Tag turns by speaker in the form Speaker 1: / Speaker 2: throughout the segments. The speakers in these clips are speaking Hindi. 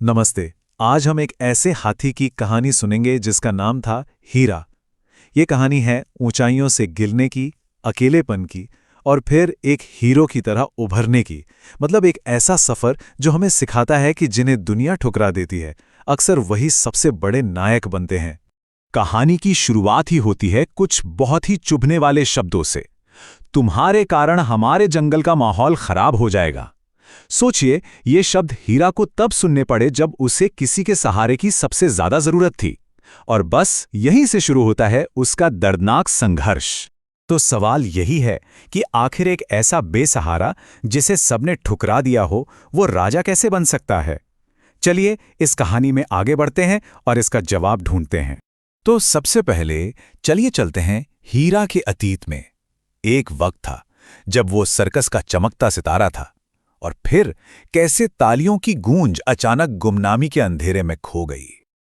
Speaker 1: नमस्ते। आज हम एक ऐसे हाथी की कहानी सुनेंगे जिसका नाम था हीरा। ये कहानी है ऊंचाइयों से गिरने की, अकेलेपन की और फिर एक हीरो की तरह उभरने की। मतलब एक ऐसा सफर जो हमें सिखाता है कि जिन्हें दुनिया ठुकरा देती है, अक्सर वही सबसे बड़े नायक बनते हैं।
Speaker 2: कहानी की शुरुआत ही होती है कुछ बहुत ही चुभने वाले शब्दों से। तुम्हारे कारण हमारे जंगल का माहौल खराब हो जाएगा। सोचिए, ये शब्द हीरा को तब सुनने पड़े जब उसे किसी के सहारे की सबसे ज्यादा जरूरत थी। और बस यहीं से शुरू होता है उसका दर्दनाक संघर्ष। तो सवाल यही है कि आखिर एक ऐसा बेसहारा जिसे सबने ठुकरा दिया हो, वो राजा कैसे बन सकता है? चलिए इस कहानी में आगे बढ़ते हैं और इसका जवाब ढूंढते हैं। तो सबसे पहले चलिए चलते हैं हीरा के अतीत में। एक वक्त था जब वो सर्कस का चमकता सितारा था, और फिर कैसे तालियों की गूंज अचानक गुमनामी के अंधेरे में खो गई।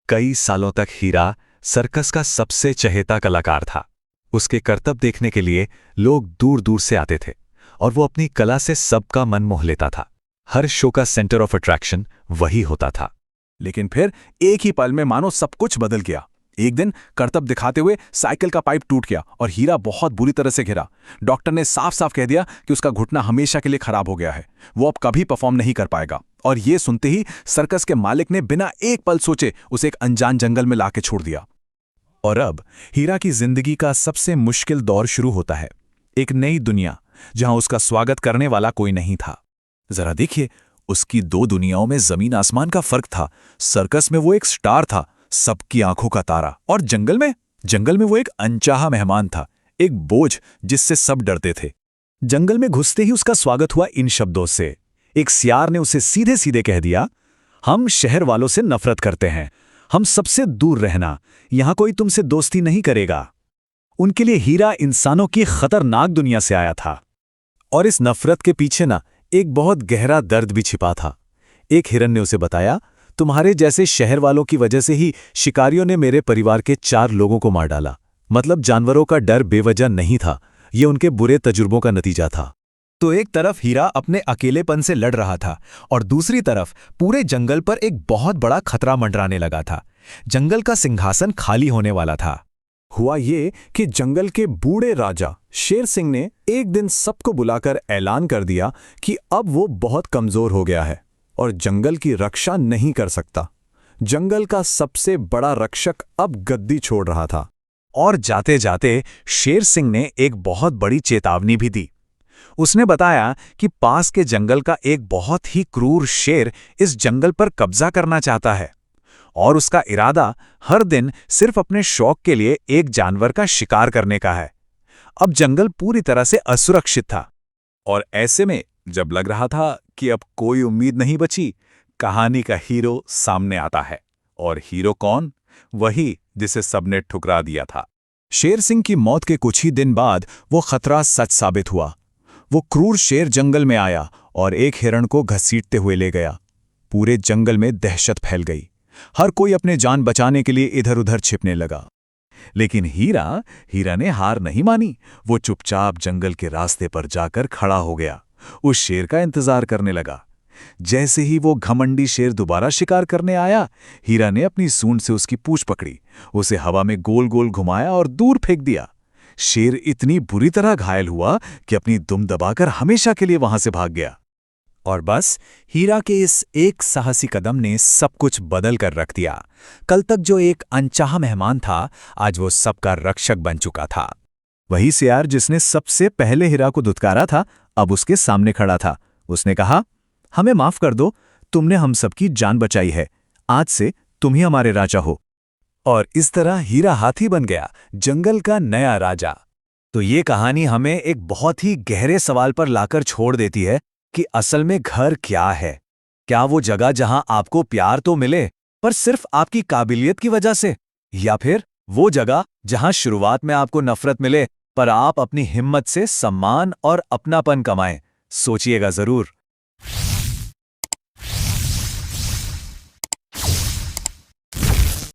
Speaker 2: कई सालों तक हीरा सर्कस का सबसे चहेता कलाकार था। उसके करतब देखने के लिए लोग दूर दूर से आते थे, और वो अपनी कला से सबका मन मोह लेता था। हर शो का सेंटर ऑफ अट्रैक्शन वही होता था।
Speaker 3: लेकिन फिर एक ही पल में मानो सब कुछ बदल गया। एक दिन करतब दिखाते हुए साइकिल का पाइप टूट गया और हीरा बहुत बुरी तरह से घिरा। डॉक्टर ने साफ साफ कह दिया कि उसका घुटना हमेशा के लिए खराब हो गया है, वो अब कभी परफॉर्म नहीं कर पाएगा। और ये सुनते ही सर्कस के मालिक ने बिना एक पल सोचे उसे एक अनजान जंगल में लाके छोड़ दिया।
Speaker 2: और अब हीरा की जिंदगी का सबसे मुश्किल दौर शुरू होता है। एक नई दुनिया जहां उसका स्वागत करने वाला कोई नहीं था। जरा देखिए, उसकी दो दुनियाओं में जमीन आसमान का फर्क था। सर्कस में वो एक स्टार था, सबकी आंखों का तारा, और जंगल में वो एक अनचाहा मेहमान था, एक बोझ जिससे सब डरते थे। जंगल में घुसते ही उसका स्वागत हुआ इन शब्दों से। एक सियार ने उसे सीधे सीधे कह दिया, हम शहर वालों से नफरत करते हैं, हम सबसे दूर रहना, यहां कोई तुमसे दोस्ती नहीं करेगा। उनके लिए हीरा इंसानों की खतरनाक दुनिया से आया था। और इस नफरत के पीछे ना एक बहुत गहरा दर्द भी छिपा था। एक हिरन ने उसे बताया, तुम्हारे जैसे शहर वालों की वजह से ही शिकारियों ने मेरे परिवार के 4 लोगों को मार डाला। मतलब जानवरों का डर बेवजह नहीं था, ये उनके बुरे तजुर्बों का नतीजा था।
Speaker 3: तो एक तरफ हीरा अपने अकेलेपन से लड़ रहा था और दूसरी तरफ पूरे जंगल पर एक बहुत बड़ा खतरा मंडराने लगा था। जंगल का सिंहासन खाली होने वाला था। हुआ ये कि जंगल के बूढ़े राजा शेर सिंह ने एक दिन सबको बुलाकर ऐलान कर दिया कि अब वो बहुत कमजोर हो गया है और जंगल की रक्षा नहीं कर सकता। जंगल का सबसे बड़ा रक्षक अब गद्दी छोड़ रहा था।
Speaker 2: और जाते जाते शेर सिंह ने एक बहुत बड़ी चेतावनी भी दी। उसने बताया कि पास के जंगल का एक बहुत ही क्रूर शेर इस जंगल पर कब्जा करना चाहता है, और उसका इरादा हर दिन सिर्फ अपने शौक के लिए एक जानवर का शिकार करने का है। अब जंगल पूरी तरह से असुरक्षित था। और ऐसे में जब लग रहा था कि अब कोई उम्मीद नहीं बची, कहानी का हीरो सामने आता है। और हीरो कौन? वही जिसे सबने ठुकरा दिया था। शेर सिंह की मौत के कुछ ही दिन बाद वो खतरा सच साबित हुआ। वो क्रूर शेर जंगल में आया और एक हिरण को घसीटते हुए ले गया। पूरे जंगल में दहशत फैल गई। हर कोई अपने जान बचाने के लिए इधर उधर छिपने लगा। लेकिन हीरा ने हार नहीं मानी। वो चुपचाप जंगल के रास्ते पर जाकर खड़ा हो गया, उस शेर का इंतजार करने लगा। जैसे ही वो घमंडी शेर दोबारा शिकार करने आया, हीरा ने अपनी सूंड से उसकी पूंछ पकड़ी, उसे हवा में गोल गोल घुमाया और दूर फेंक दिया। शेर इतनी बुरी तरह घायल हुआ कि अपनी दुम दबाकर हमेशा के लिए वहां से भाग गया। और बस हीरा के इस एक साहसी कदम ने सब कुछ बदल कर रख दिया। कल तक जो एक अनचाहा मेहमान था, आज वो सबका रक्षक बन चुका था। वही सियार जिसने सबसे पहले हीरा को धुतकारा था, अब उसके सामने खड़ा था। उसने कहा, हमें माफ कर दो, तुमने हम सबकी जान बचाई है, आज से तुम ही हमारे राजा हो। और इस तरह हीरा हाथी बन गया, जंगल का नया राजा। तो ये कहानी हमें एक बहुत ही गहरे सवाल पर लाकर छोड़ देती है कि असल में घर क्या है? क्या वो जगह जहां आपको प्यार तो मिले, पर सिर्फ आपकी काबिलियत की वजह से? या फिर वो जगह जहां शुरुआत में आपको नफरत मिले, पर आप अपनी हिम्मत से सम्मान और अपनापन कमाएं? सोचिएगा जरूर।